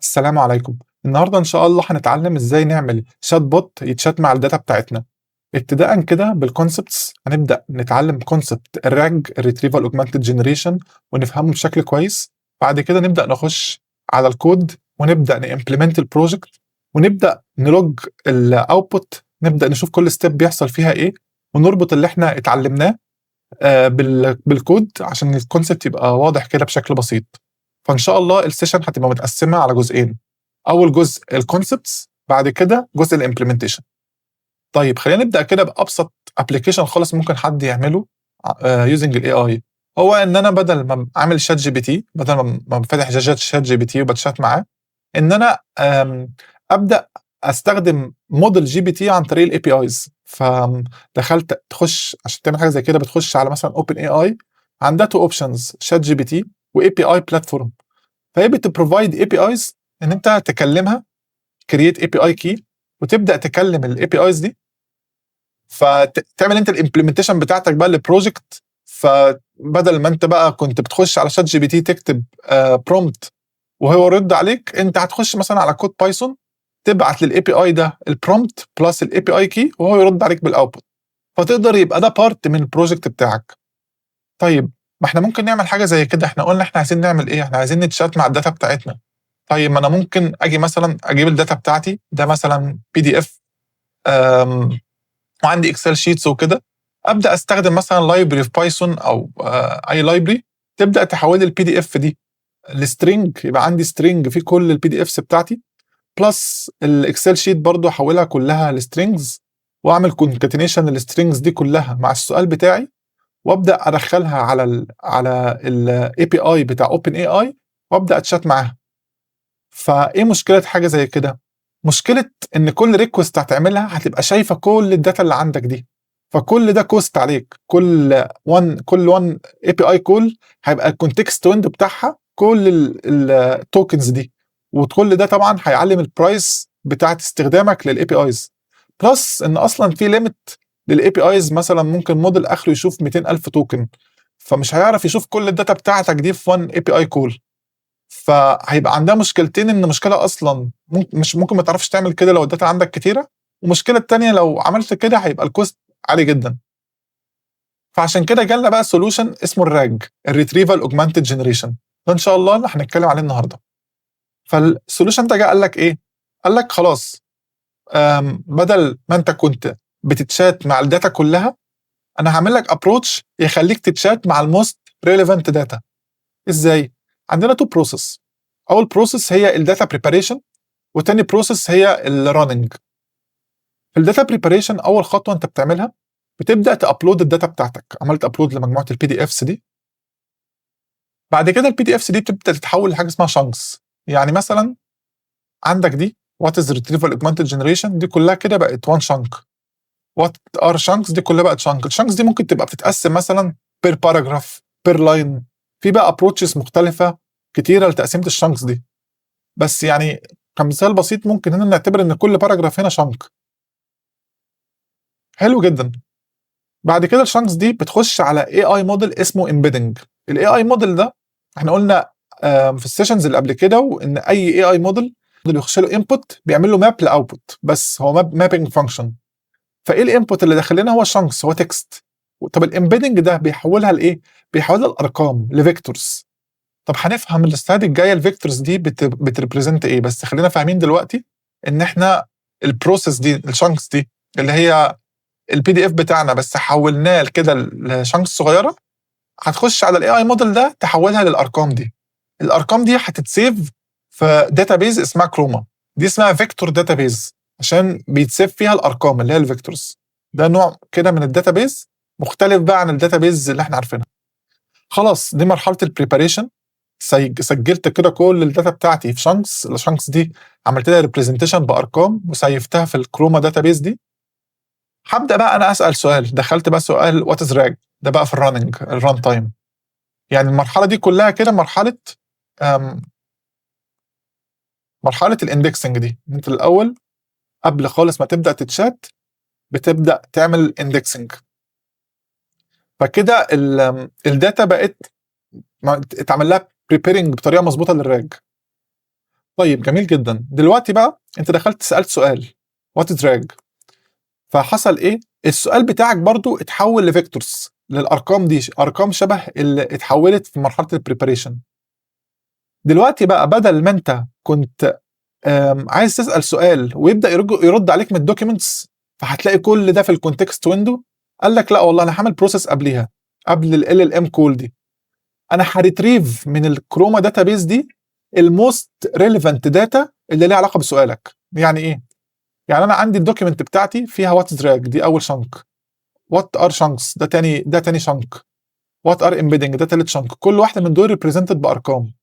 السلام عليكم. النهارده إن شاء الله هنتعلم إزاي نعمل شات بوت يتشات مع الداتا بتاعتنا. ابتداءً كده بالconcepts هنبدأ نتعلم concept الRAG الretrieval augmented generation ونفهمه بشكل كويس. بعد كده نبدأ نخش على الكود ونبدأ نimplement الproject ونبدأ نلوج الoutput، نبدأ نشوف كل step بيحصل فيها إيه ونربط اللي إحنا اتعلمناه بالكود عشان الconcept يبقى واضح كده بشكل بسيط. فإن شاء الله الsession هتبقى متقسمة على جزئين. أول جزء الconcepts، بعد كده جزء الimplementation. طيب خلّينا نبدأ كده بأبسط application خالص ممكن حد يعمله using الAI. هو إن أنا بدل ما أعمل ChatGPT، بدل ما فاتح ChatGPT وباتشات معاه، إن أنا أبدأ أستخدم model GPT عن طريق الAPIs. دخلت تخش عشان تعمل حاجة زي كده بتخش على مثلًا OpenAI، عندها 2 options ChatGPT وAPI platform. فهي بتprovide APIs إن أنت تكلمها create API key وتبدأ تكلم الAPIs دي، تعمل أنت الimplementation بتاعتك بقى للproject. فبدل ما أنت بقى كنت بتخش على ChatGPT تكتب prompt وهو يرد عليك، أنت هتخش مثلًا على كود بايثون تبعت للAPI ده الprompt plus الAPI key وهو يرد عليك بالoutput، فتقدر يبقى ده part من الproject بتاعك. طيب ما إحنا ممكن نعمل حاجة زي كده، إحنا قُلنا إحنا عايزين نعمل إيه، إحنا عايزين نتشات مع الdata بتاعتنا. طيب ما أنا ممكن آجي مثلًا أجيب الdata بتاعتي، ده مثلًا PDF آمم وعندي Excel sheets وكده، أبدأ أستخدم مثلًا library في بايثون أو أي library تبدأ تحوّل لي الPDF دي لstring، يبقى عندي string فيه كل الPDFs بتاعتي plus الExcel sheet برضه أحوّلها كلّها لstrings وأعمل concatenation للstrings دي كلّها مع السؤال بتاعي، وأبدأ أدخّلها على الAPI بتاع OpenAI وأبدأ أتشات معاها. فإيه مشكلة حاجة زي كده؟ مشكلة إن كل request هتعملها هتبقى شايفة كل الdata اللي عندك دي، فكل ده cost عليك. كل one API call هيبقى الcontext window بتاعها كل الtokens دي، وكل ده طبعًا هيعلّم الprice بتاعة استخدامك للAPIs. plus إن أصلًا في limit للAPIs، مثلًا ممكن model آخره يشوف 200,000 token، فمش هيعرف يشوف كل الdata بتاعتك دي في one API call. فهيبقى عندها مشكلتين، إن مشكلة أصلًا مش ممكن ما تعرفش تعمل كده لو الdata عندك كتيرة، والمشكلة التانية لو عملت كده هيبقى الcost عالي جدًا. فعشان كده جالنا بقى solution اسمه الRAG الretrieval augmented generation، ده إن شاء الله اللي هنتكلم عليه النهارده. فالsolution ده جه قال لك إيه، قال لك خلاص بدل ما أنت كنت بتتشات مع الdata كلها، أنا هاعمل لك approach يخلّيك تتشات مع الmost relevant data. إزاي؟ عندنا 2 process. أول process هي الdata preparation وتاني process هي الrunning. في الdata preparation أول خطوة أنت بتعملها بتبدأ تupload الdata بتاعتك، عملت upload لمجموعة الPDFs دي. بعد كده الPDFs دي بتبدأ تتحول لحاجة اسمها chunks. يعني مثلًا عندك دي what is retrieval augmented generation دي كلها كده بقت one chunk. what are chunks دي كلها بقت chunk. الchunks دي ممكن تبقى بتتقسم مثلًا per paragraph per line. في بقى approaches مختلفة كتيرة لتقسيمة الchunks دي. بس يعني كمثال بسيط ممكن هنا نعتبر إن كل paragraph هنا chunk. حلو جدًا. بعد كده الchunks دي بتخش على AI model اسمه embedding. الAI model ده إحنا قُلنا في الsessions اللي قبل كده وإن أي AI model بيخش له input بيعمل له map لoutput، بس هو mapping function. فإيه الinput اللي داخل لنا؟ هو chunks، هو text. طب الembedding ده بيحوّلها لإيه؟ بيحوّلها لأرقام لvectors. طب هنفهم السلايد الجاية الvectors دي بتrepresent إيه، بس خلّينا فاهمين دلوقتي إن إحنا الprocess دي الchunks دي اللي هي الPDF بتاعنا بس حوّلناه كده لchunks صغيّرة، هتخش على الAI model ده تحوّلها للأرقام دي. الأرقام دي هتتسيف في database اسمها Chroma. دي اسمها vector database عشان بيتسيف فيها الأرقام اللي هي الvectors. ده نوع كده من الdatabase مختلف بقى عن الdatabase اللي إحنا عارفينها. خلاص دي مرحلة الpreparation. سجّلت كده كل الdata بتاعتي في chunks. الchunks دي عملت لها representation بأرقام وسيّفتها في الChroma database دي. هابدأ بقى أنا أسأل سؤال، دخّلت بقى سؤال what is RAG ده بقى في الrun time. يعني المرحلة دي كلّها كده آمم مرحلة الindexing دي. أنت الأول قبل خالص ما تبدأ تتشات بتبدأ تعمل indexing. فكده الdata بقت اتعمل لها preparing بطريقة مضبوطة للRAG. طيب جميل جدا. دلوقتي بقى انت دخلت سألت سؤال وات از راج، فحصل ايه؟ السؤال بتاعك برضو اتحول لفيكتورز، للارقام دي ارقام شبه اللي اتحولت في مرحله البريباريشن. دلوقتي بقى بدل ما انت كنت عايز تسال سؤال ويبدا يرد عليك من الدوكيومنتس، فهتلاقي كل ده في الكونتكست ويندو. قال لك لا والله انا هعمل بروسيس قبليها، قبل ال ام كول دي، انا هريتريف من الكروما داتابيز دي الموست ريليفنت داتا اللي ليها علاقه بسؤالك. يعني ايه؟ يعني انا عندي الدوكيمنت بتاعتي فيها وات دراج، دي اول شنك. وات ار شانكس ده تاني شنك. وات ار امبيدنج ده تالت شنك. كل واحده من دول ريبريزنتد بارقام.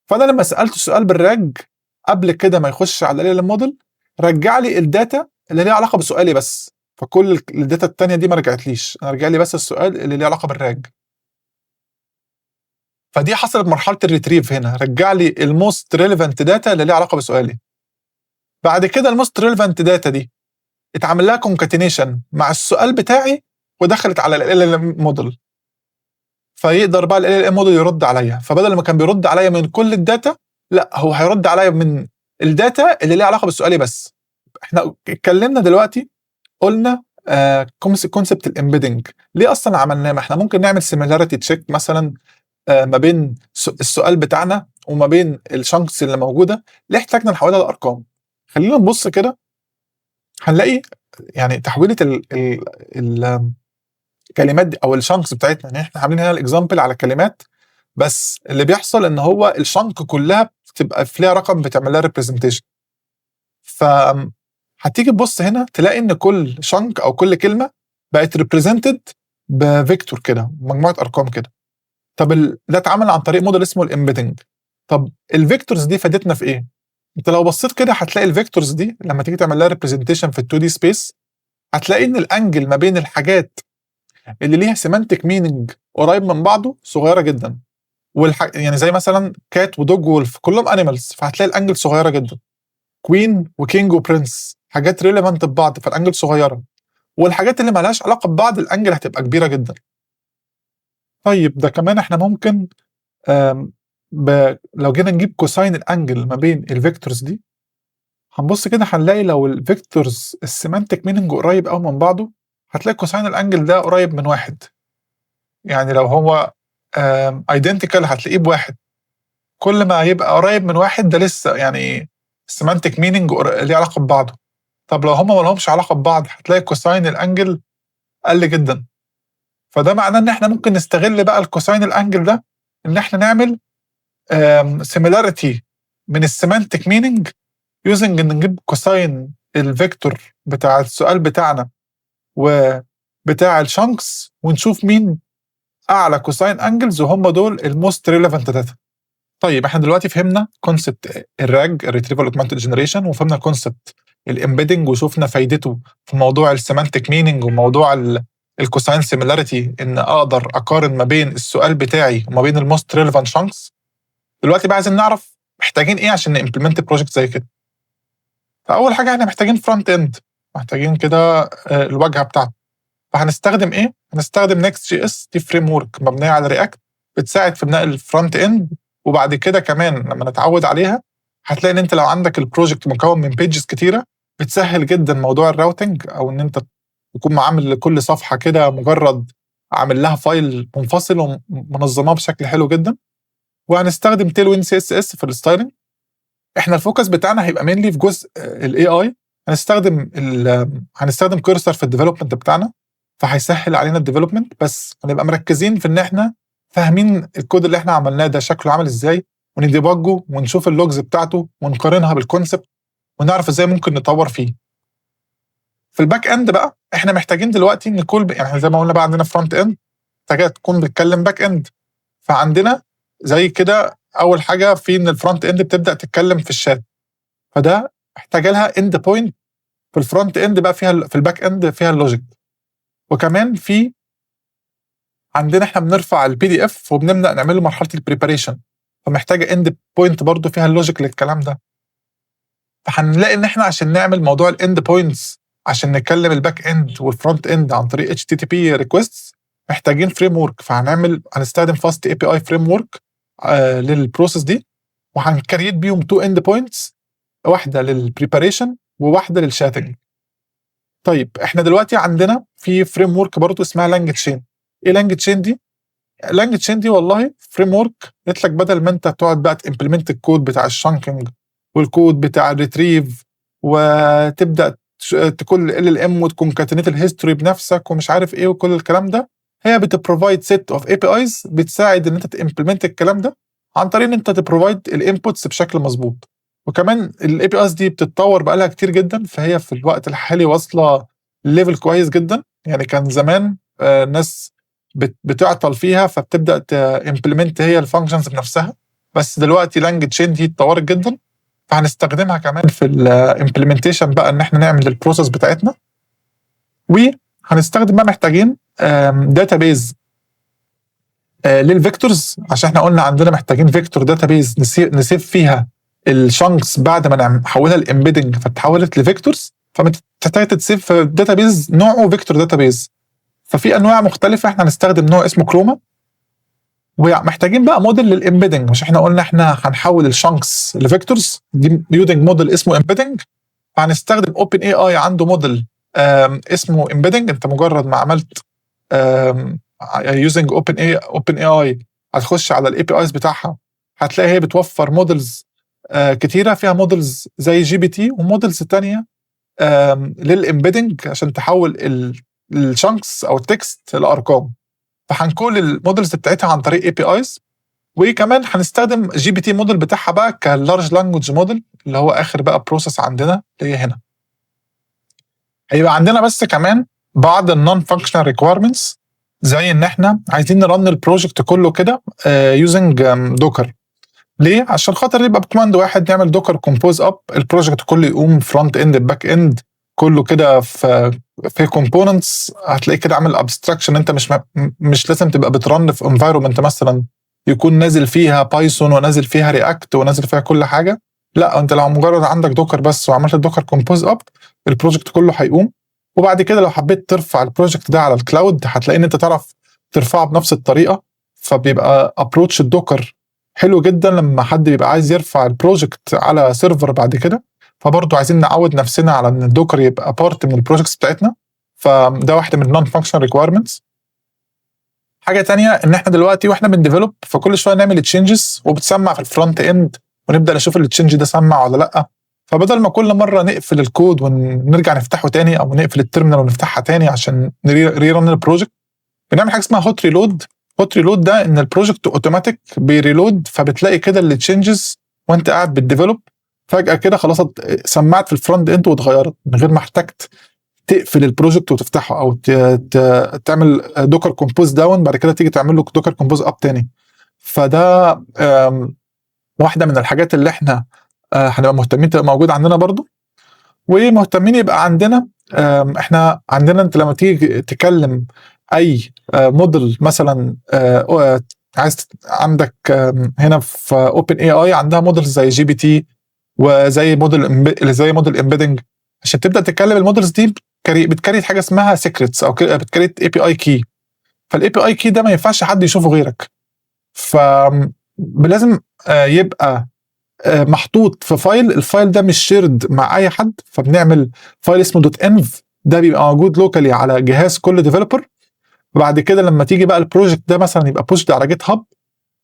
فانا لما سالته السؤال بالراج قبل كده ما يخش على ال موديل، رجع لي الداتا اللي ليها علاقه بسؤالي بس. فكل الداتا التانيه دي ما رجعتليش، انا رجع لي بس السؤال اللي ليه علاقه بالراج. فدي حصلت مرحله الريتريف، هنا رجع لي الموست ريليفنت داتا اللي ليها علاقه بسؤالي. بعد كده الموست ريليفنت داتا دي اتعمل لها كونكاتينيشن مع السؤال بتاعي ودخلت على ال موديل، فيقدر بقى ال موديل يرد عليا. فبدل ما كان بيرد عليا من كل الداتا، لا هو هيرد عليا من الداتا اللي ليها علاقه بسؤالي بس. احنا اتكلمنا دلوقتي قلنا كونسبت الامبيدنج ليه اصلا عملناه؟ ما احنا ممكن نعمل سيميلاريتي تشيك مثلا ما بين السؤال بتاعنا وما بين الشانكس اللي موجوده. ليه احتاجنا نحولها لارقام؟ خلينا نبص كده، هنلاقي يعني تحويله الكلمات دي او الشانكس بتاعتنا. يعني احنا عاملين هنا الاكزامبل على كلمات، بس اللي بيحصل ان هو الشانك كلها بتبقى في ليها رقم بتعمل لها ريبريزنتيشن. ف هتيجي تبص هنا تلاقي ان كل شانك او كل كلمه بقت ريبريزنتد بفيكتور كده، مجموعه ارقام كده. طب ده اتعمل عن طريق موديل اسمه الامبيدنج. طب الفيكتورز دي فادتنا في ايه؟ انت لو بصيت كده هتلاقي الفيكتورز دي لما تيجي تعمل لها ريبريزنتيشن في ال 2 دي سبيس، هتلاقي ان الانجل ما بين الحاجات اللي ليها سيمانتك مينينج قريب من بعضه صغيره جدا. يعني زي مثلا كات ودوج وولف كلهم انيمالز، فهتلاقي الانجل صغيره جدا. كوين وكينج وبرنس حاجات ريليفنت ببعض، فالانجل صغيره. والحاجات اللي مالهاش علاقه ببعض الانجل هتبقى كبيره جدا. طيب ده كمان احنا ممكن لو جينا نجيب كوساين الانجل ما بين الفيكتورز دي، هنبص كده هنلاقي لو الفيكتورز السيمانتك مينينج قريب قوي من بعضه، هتلاقي كوساين الانجل ده قريب من 1. يعني لو هو ايدنتيكال هتلاقيه بواحد. كل ما يبقى قريب من 1 ده لسه يعني السيمانتك مينينج ليه علاقه ببعضه. طب لو هما ما لهمش علاقه ببعض هتلاقي كوساين الانجل قل جدا. فده معناه ان احنا ممكن نستغل بقى الكوساين الانجل ده ان احنا نعمل سيميلاريتي من السيمانتك مينينج يوزنج ان نجيب كوساين الفيكتور بتاع السؤال بتاعنا وبتاع الشانكس، ونشوف مين اعلى كوساين انجلز، وهم دول الموست ريليفنت داتا. طيب احنا دلوقتي فهمنا كونسبت الراج الريتريفال اوجمانتد جنريشن، وفهمنا كونسبت الامبيدنج وشوفنا فايدته في موضوع السيمانتك مينينج وموضوع الكوساين سيميلاريتي، ان اقدر اقارن ما بين السؤال بتاعي وما بين الموست ريليفنت شانكس. دلوقتي بقى عايزين نعرف محتاجين ايه عشان نimplement بروجكت زي كده. فاول حاجه احنا محتاجين فرونت اند، محتاجين كده الواجهه بتاعته. فهنستخدم ايه؟ هنستخدم نيكست جي اس، دي فريم ورك مبنيه على رياكت بتساعد في بناء الفرونت اند. وبعد كده كمان لما نتعود عليها هتلاقي ان انت لو عندك البروجكت مكون من بيجز كتيره بتسهل جدا موضوع الراوتنج، او ان انت تكون عامل لكل صفحه كده مجرد عامل لها فايل منفصل ومنظماه بشكل حلو جدا. وهنستخدم تيل وين سي اس اس في الستايلنج. احنا الفوكس بتاعنا هيبقى مينلي في جزء الاي اي. هنستخدم كورسر في الديفلوبمنت بتاعنا، فهيسهل علينا الديفلوبمنت. بس هنبقى مركزين في ان احنا فاهمين الكود اللي احنا عملناه ده شكله عامل ازاي، ونديبجه ونشوف اللوجز بتاعته ونقارنها بالكونسبت ونعرف ازاي ممكن نطور فيه. في الباك اند بقى احنا محتاجين دلوقتي ان كل يعني زي ما قلنا بقى عندنا فرونت اند محتاجه تكون بتتكلم باك اند. فعندنا زي كده اول حاجه في ان الفرونت اند بتبدا تتكلم في الشات، فده محتاجه لها اند بوينت في الفرونت اند بقى فيها في الباك اند فيها اللوجيك. وكمان في عندنا احنا بنرفع البي دي اف وبنبدا نعمل له مرحله البريباريشن، فمحتاجه اند بوينت برضه فيها اللوجيك للكلام ده. فهنلاقي ان احنا عشان نعمل موضوع الاند بوينتس عشان نكلم الباك اند والفرونت اند عن طريق اتش تي تي بي ريكويستس محتاجين فريم ورك. هنستخدم فاست اي بي اي فريم ورك للبروسيس دي. وهنكريت بيهم 2 اند بوينتس، واحده للبريباريشن وواحده للشاتنج. طيب احنا دلوقتي عندنا في فريم ورك برضه اسمها لانج تشين. ايه لانج تشين دي؟ لانج تشين دي والله فريم ورك قلت لك بدل ما انت تقعد بقى تمبلمنت الكود بتاع الشانكينج والكود بتاع الريتريف وتبدا تكون ال ام وتكونكاتينيت الهيستوري بنفسك ومش عارف ايه وكل الكلام ده، هي بتبروفايد سيت اوف اي بي ايز بتساعد ان انت تمبلمنت الكلام ده عن طريق ان انت تبروفايد الانبوتس بشكل مظبوط. وكمان الاي بي ايز دي بتتطور بقالها كتير جدا، فهي في الوقت الحالي واصله ليفل كويس جدا. يعني كان زمان ناس بتعطل فيها فبتبدا تمبلمنت هي الفانكشنز بنفسها، بس دلوقتي لانج تشين دي اتطورت جدا، فهنستخدمها كمان في الامبلمنتيشن بقى ان احنا نعمل البروسيس بتاعتنا. وهنستخدم بقى محتاجين داتابيز للفيكتورز، عشان احنا قلنا عندنا محتاجين فيكتور داتابيز نسيف فيها الشانكس بعد ما نحولها الامبيدنج فتحولت لفيكتورز، فمحتاج تسيف في داتابيز نوعه فيكتور داتابيز. ففي انواع مختلفه، احنا هنستخدم نوع اسمه كروما. ومحتاجين بقى موديل للامبيدنج، مش احنا قلنا احنا هنحول الشانكس لفيكتورز دي يوزنج موديل اسمه امبيدنج، فهنستخدم اوبن اي اي عنده موديل اسمه امبيدنج. انت مجرد ما عملت يوزنج اوبن اي اي هتخش على الاي بي ايز بتاعها هتلاقي هي بتوفر موديلز كتيره، فيها موديلز زي جي بي تي وموديلز ثانيه للامبيدنج عشان تحول الشانكس او التكست لارقام. فهنكول المودلز بتاعتها عن طريق اي بي ايز. وكمان هنستخدم جي بي تي موديل بتاعها بقى كلارج لانجوج موديل اللي هو اخر بقى بروسيس عندنا اللي هي هنا. هيبقى عندنا بس كمان بعض النون فانكشنال ريكويرمنتس، زي ان احنا عايزين نرن البروجكت كله كده يوزنج دوكر. ليه؟ عشان خاطر يبقى بكوماند واحد نعمل دوكر كومبوز اب، البروجكت كله يقوم فرونت اند باك اند كله كده في كومبوننتس. هتلاقي كده عامل ابستراكشن، انت مش لازم تبقى بترن في انفايرمنت مثلا يكون نازل فيها بايثون ونازل فيها رياكت ونازل فيها كل حاجه. لا، انت لو مجرد عندك دوكر بس وعملت الدوكر كومبوز اب البروجكت كله هيقوم. وبعد كده لو حبيت ترفع البروجكت ده على الكلاود هتلاقي ان انت تعرف ترفعه بنفس الطريقه. فبيبقى ابروتش الدوكر حلو جدا لما حد بيبقى عايز يرفع البروجكت على سيرفر بعد كده. فبرضه عايزين نعود نفسنا على ان الدوكر يبقى بارت من البروجكتس بتاعتنا، فده واحده من النون فانكشنال ريكويرمنتس. حاجه تانية ان احنا دلوقتي واحنا بنديفلوب فكل شويه نعمل تشينجز وبتسمع في الفرونت اند ونبدا نشوف التشينج ده سمع ولا لا. فبدل ما كل مره نقفل الكود ونرجع نفتحه تاني او نقفل التيرمينال ونفتحها تاني عشان ريرن البروجكت، بنعمل حاجه اسمها هوت ريلود. هوت ريلود ده ان البروجكت اوتوماتيك بيريلود، فبتلاقي كده التشينجز وانت قاعد بتديفلوب فجاه كده خلاص سمعت في الفرونت اند واتغيرت من غير ما احتجت تقفل البروجكت وتفتحه او تعمل دوكر كومبوز داون بعد كده تيجي تعمل له دوكر كومبوز اب تاني. فده واحده من الحاجات اللي احنا هنبقى مهتمين تبقى موجود عندنا برضو. ومهتمين يبقى عندنا احنا عندنا انت لما تيجي تكلم اي موديل مثلا عايز عندك هنا في اوبن اي اي عندها موديل زي جي بي تي وزي موديل امبيدنج. عشان تبدا تتكلم المودلز دي بتكريت حاجه اسمها سيكريتس او بتكريت اي بي اي كي. فالاي بي اي كي ده ما ينفعش حد يشوفه غيرك، فلازم يبقى محطوط في فايل. الفايل ده مش شيرد مع اي حد، فبنعمل فايل اسمه دوت انف، ده بيبقى موجود لوكالي على جهاز كل ديفلوبر. وبعد كده لما تيجي بقى البروجكت ده مثلا يبقى بوشد على جيت هاب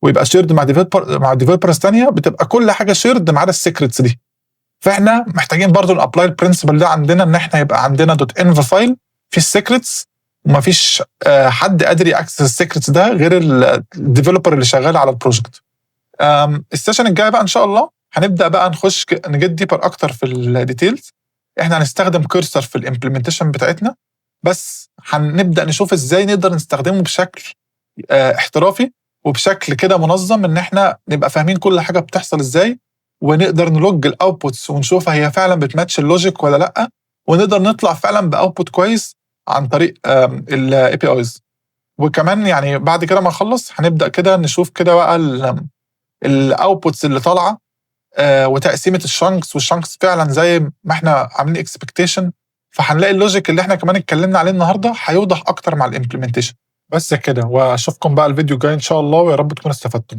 ويبقى شيرد مع ديفلوبرز ثانيه، بتبقى كل حاجه شيرد ما عدا السيكريتس دي. فاحنا محتاجين برضو نابلاي البرنسبل ده عندنا، ان احنا يبقى عندنا دوت انف فايل في السيكريتس ومفيش حد قادر ياكسس السيكريتس ده غير الديفلوبر اللي شغال على البروجكت. السيشن الجاي بقى ان شاء الله هنبدا بقى نخش نجد ديبر اكتر في الديتيلز. احنا هنستخدم كورسر في الامبلمنتيشن بتاعتنا، بس هنبدا نشوف ازاي نقدر نستخدمه بشكل احترافي وبشكل كده منظم، ان احنا نبقى فاهمين كل حاجه بتحصل ازاي ونقدر نلوج الاوتبوتس ونشوف هي فعلا بتماتش اللوجيك ولا لا، ونقدر نطلع فعلا باوتبوت كويس عن طريق الاي بي ايز. وكمان يعني بعد كده ما نخلص هنبدا كده نشوف كده بقى الاوتبوتس اللي طالعه وتقسيمه الشانكس، والشانكس فعلا زي ما احنا عاملين اكسبكتيشن. فهنلاقي اللوجيك اللي احنا كمان اتكلمنا عليه النهارده هيوضح اكتر مع الامبلمنتيشن. بس كده، واشوفكم بقى الفيديو الجاي ان شاء الله، ويا رب تكونوا استفدتم.